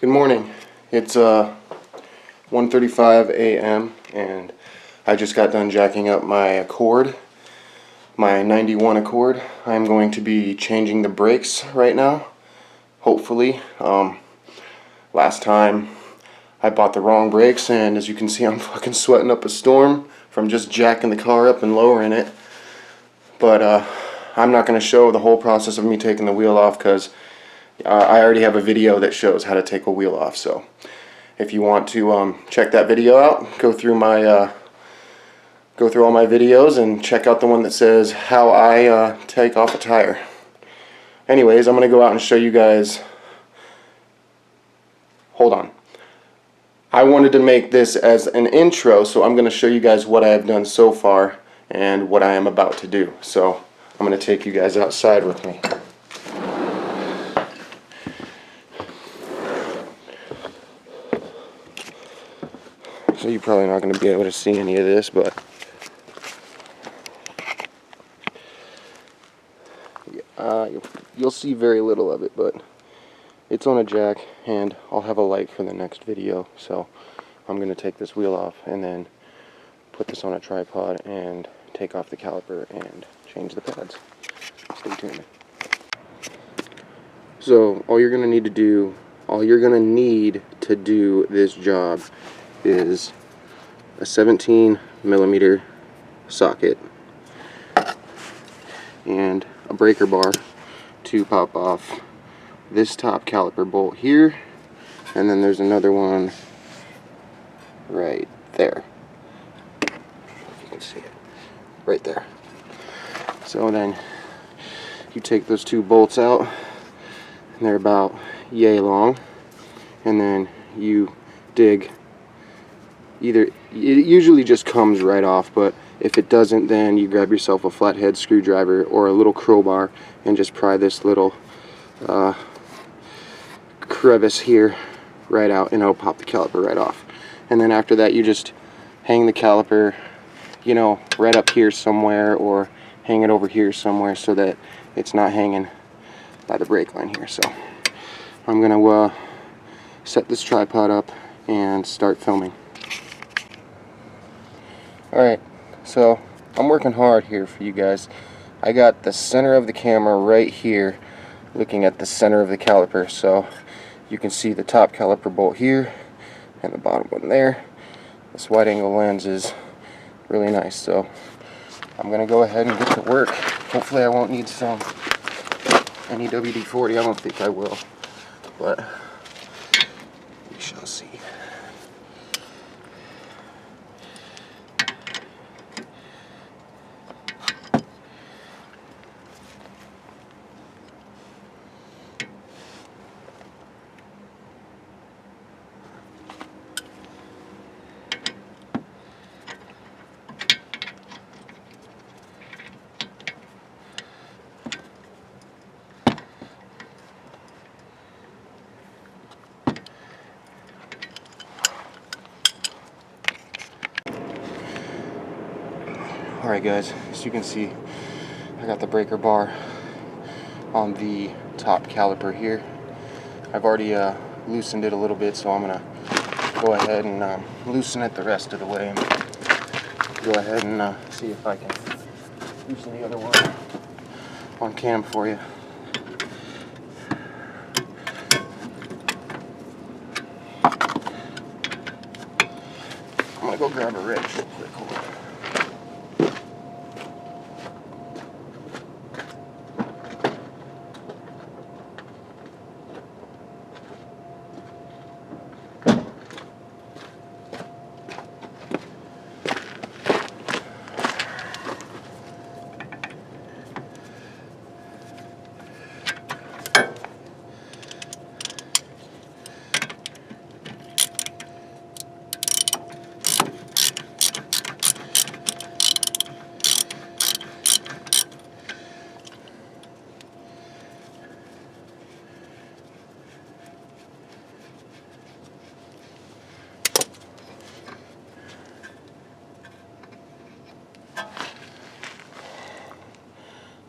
Good morning. It's 1:35 a.m. and I just got done jacking up my Accord, my 91 Accord. I'm going to be changing the brakes right now, hopefully. Last time I bought the wrong brakes, and as you can see, I'm fucking sweating up a storm from just jacking the car up and lowering it. But I'm not going to show the whole process of me taking the wheel off because I already have a video that shows how to take a wheel off. So if you want to check that video out, go through all my videos and check out the one that says how I take off a tire. Anyways, I'm going to go out and show you guys. Hold on. I wanted to make this as an intro, so I'm going to show you guys what I have done so far and what I am about to do. So I'm going to take you guys outside with me. So you're probably not going to be able to see any of this, but you'll see very little of it, but it's on a jack, and I'll have a light for the next video. So I'm going to take this wheel off and then put this on a tripod and take off the caliper and change the pads. Stay tuned. So all you're going to need to do this job is a 17mm socket and a breaker bar to pop off this top caliper bolt here, and then there's another one right there, if you can see it, right there. So then you take those two bolts out, and they're about yay long, and then you dig. It usually just comes right off, but if it doesn't, then you grab yourself a flathead screwdriver or a little crowbar and just pry this little crevice here right out, and it'll pop the caliper right off. And then after that, you just hang the caliper, you know, right up here somewhere, or hang it over here somewhere so that it's not hanging by the brake line here. So I'm gonna set this tripod up and start filming. Alright, so I'm working hard here for you guys. I got the center of the camera right here looking at the center of the caliper, so you can see the top caliper bolt here and the bottom one there. This wide angle lens is really nice, so I'm gonna go ahead and get to work. Hopefully I won't need any WD-40. I don't think I will, but we shall see. Alright guys, as you can see, I got the breaker bar on the top caliper here. I've already loosened it a little bit, so I'm going to go ahead and loosen it the rest of the way. And go ahead and see if I can loosen the other one on cam for you. I'm going to go grab a wrench real quick. Hold on.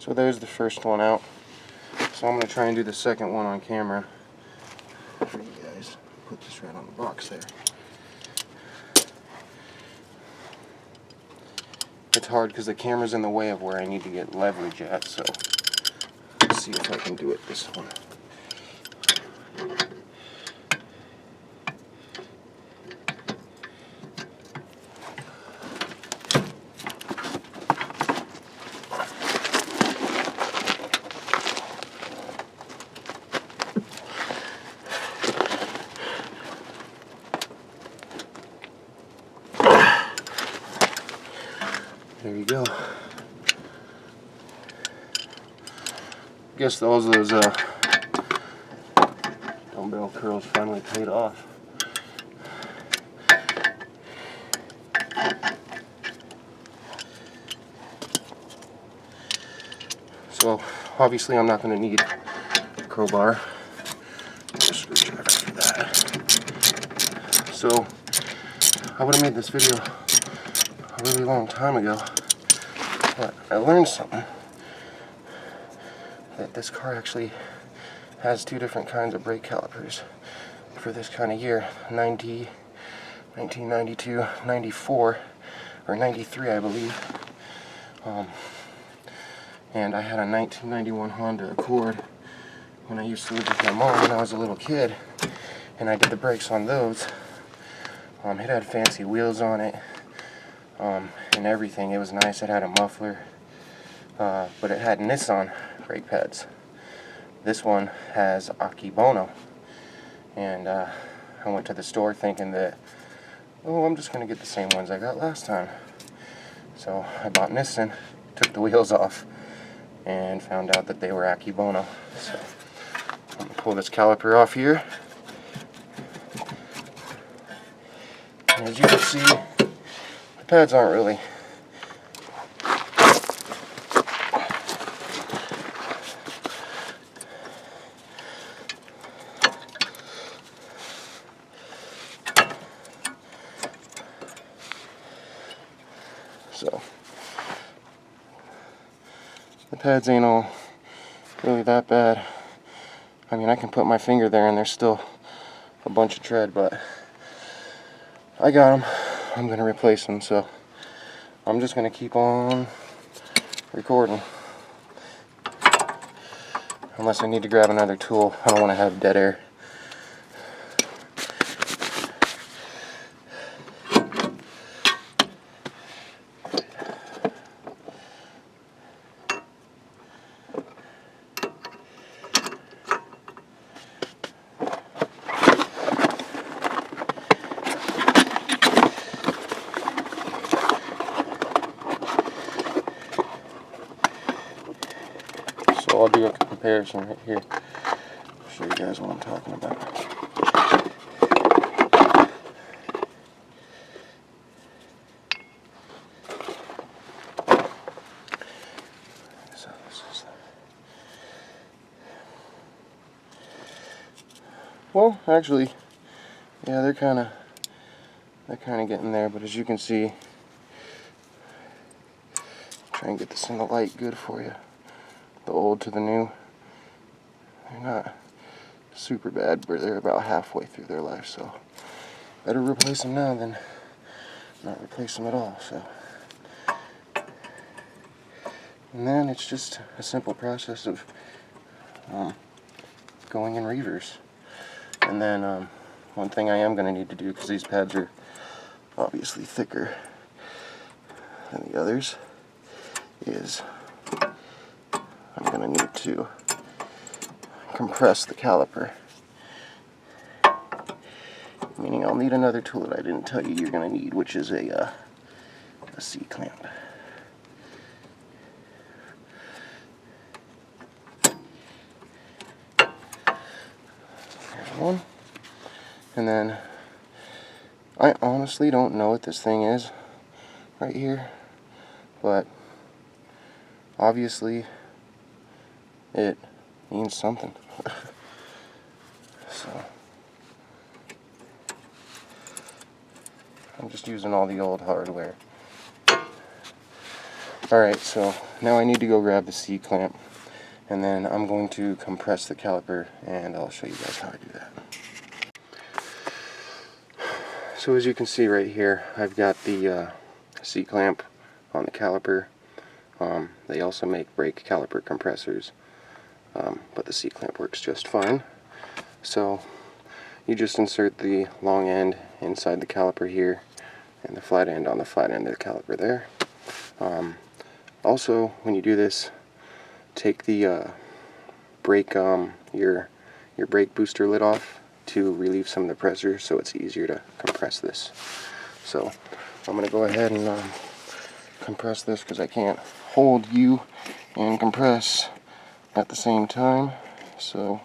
So there's the first one out. So I'm going to try and do the second one on camera. for you guys. Put this right on the box there. It's hard because the camera's in the way of where I need to get leverage at, so let's see if I can do it this one. There you go. Guess those dumbbell curls finally paid off. So obviously I'm not going to need a crowbar. Just a screwdriver for that. So I would have made this video a really long time ago, but I learned something. That this car actually has two different kinds of brake calipers for this kind of year. 1992, 94, or 93 I believe. And I had a 1991 Honda Accord when I used to live with my mom when I was a little kid, and I did the brakes on those. It had fancy wheels on it, and everything. It was nice. It had a muffler, but it had Nissan brake pads. This one has Akibono, and I went to the store thinking that, oh, I'm just going to get the same ones I got last time. So I bought Nissan, took the wheels off, and found out that they were Akibono. So I'm going to pull this caliper off here. And as you can see, the pads aren't really so the pads ain't all really that bad. I mean, I can put my finger there and there's still a bunch of tread, but I got them. I'm going to replace them, so I'm just going to keep on recording. Unless I need to grab another tool. I don't want to have dead air. So I'll do a comparison right here. I'll show you guys what I'm talking about. So this is well, actually, yeah, they're kind of getting there, but as you can see, try and get this in the light good for you. The old to the new, they're not super bad, but they're about halfway through their life, so better replace them now than not replace them at all. So, and then it's just a simple process of going in reverse. And then one thing I am going to need to do, because these pads are obviously thicker than the others, is I'm going to need to compress the caliper. Meaning I'll need another tool that I didn't tell you you're going to need, which is a C-clamp. There's one. And then I honestly don't know what this thing is right here, but obviously it means something. So I'm just using all the old hardware. Alright, so now I need to go grab the C-clamp, and then I'm going to compress the caliper, and I'll show you guys how I do that. So as you can see right here, I've got the C-clamp on the caliper. They also make brake caliper compressors, but the C-clamp works just fine. So you just insert the long end inside the caliper here and the flat end on the flat end of the caliper there. Also, when you do this, take the brake your brake booster lid off to relieve some of the pressure, so it's easier to compress this. So I'm going to go ahead and compress this because I can't hold you and compress at the same time. So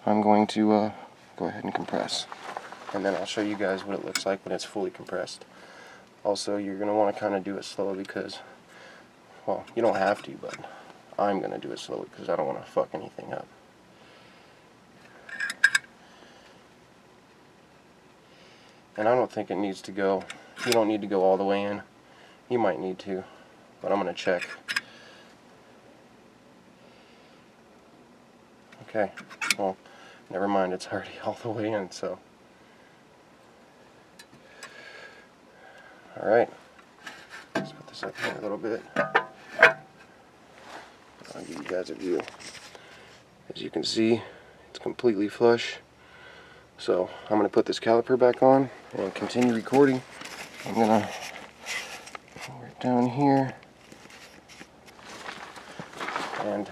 I'm going to go ahead and compress, and then I'll show you guys what it looks like when it's fully compressed. Also, you're going to want to kind of do it slow because, well, you don't have to, but I'm going to do it slowly because I don't want to fuck anything up. And I don't think it needs to go, you don't need to go all the way in. You might need to, but I'm going to check. Okay, well, never mind, it's already all the way in, so. Alright, let's put this up here a little bit. I'll give you guys a view. As you can see, it's completely flush. So I'm going to put this caliper back on and continue recording. I'm going to lower it down here and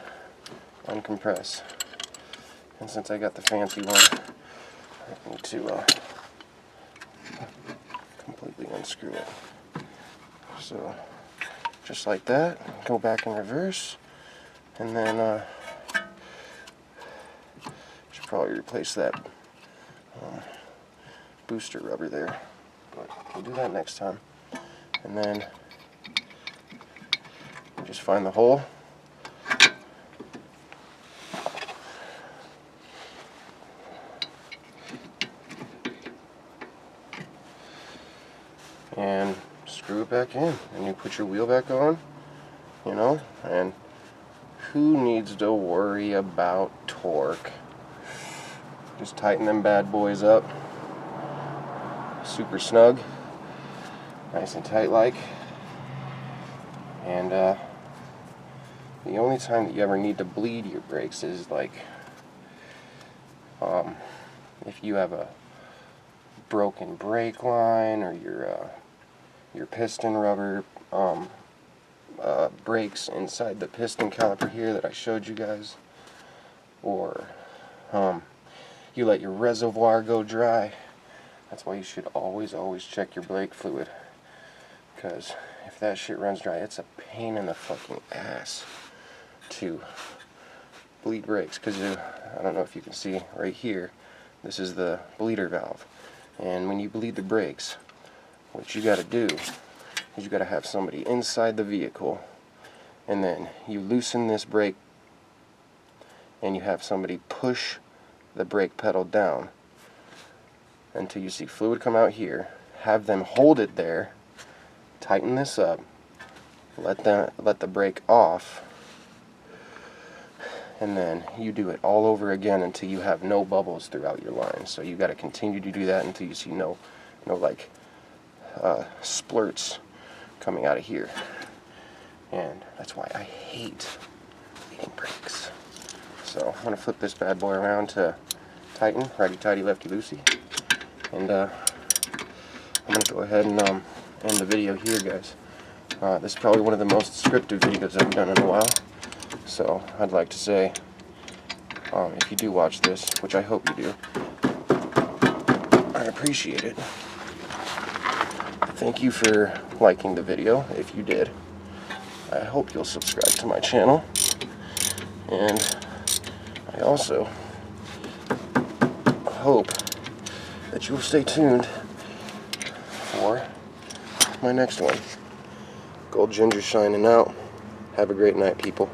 uncompress. And since I got the fancy one, I need to completely unscrew it. So just like that, go back in reverse, and then should probably replace that booster rubber there, but we'll do that next time. And then just find the hole, and screw it back in, and you put your wheel back on, you know. And who needs to worry about torque? Just tighten them bad boys up super snug, nice and tight like. And the only time that you ever need to bleed your brakes is like if you have a broken brake line, or your piston rubber breaks inside the piston caliper here that I showed you guys, or you let your reservoir go dry. That's why you should always check your brake fluid, because if that shit runs dry, it's a pain in the fucking ass to bleed brakes. Because I don't know if you can see right here, this is the bleeder valve, and when you bleed the brakes, what you got to do is you got to have somebody inside the vehicle, and then you loosen this brake, and you have somebody push the brake pedal down until you see fluid come out here. Have them hold it there, tighten this up, let the brake off, and then you do it all over again until you have no bubbles throughout your line. So you got to continue to do that until you see no like splurts coming out of here. And that's why I hate bleeding brakes. So I'm gonna flip this bad boy around to tighten, righty tighty, lefty loosey. And I'm going to go ahead and end the video here, guys. This is probably one of the most scripted videos I've done in a while. So I'd like to say, if you do watch this, which I hope you do, I appreciate it. Thank you for liking the video, if you did. I hope you'll subscribe to my channel. And I also hope that you will stay tuned for my next one. Gold Ginger shining out. Have a great night, people.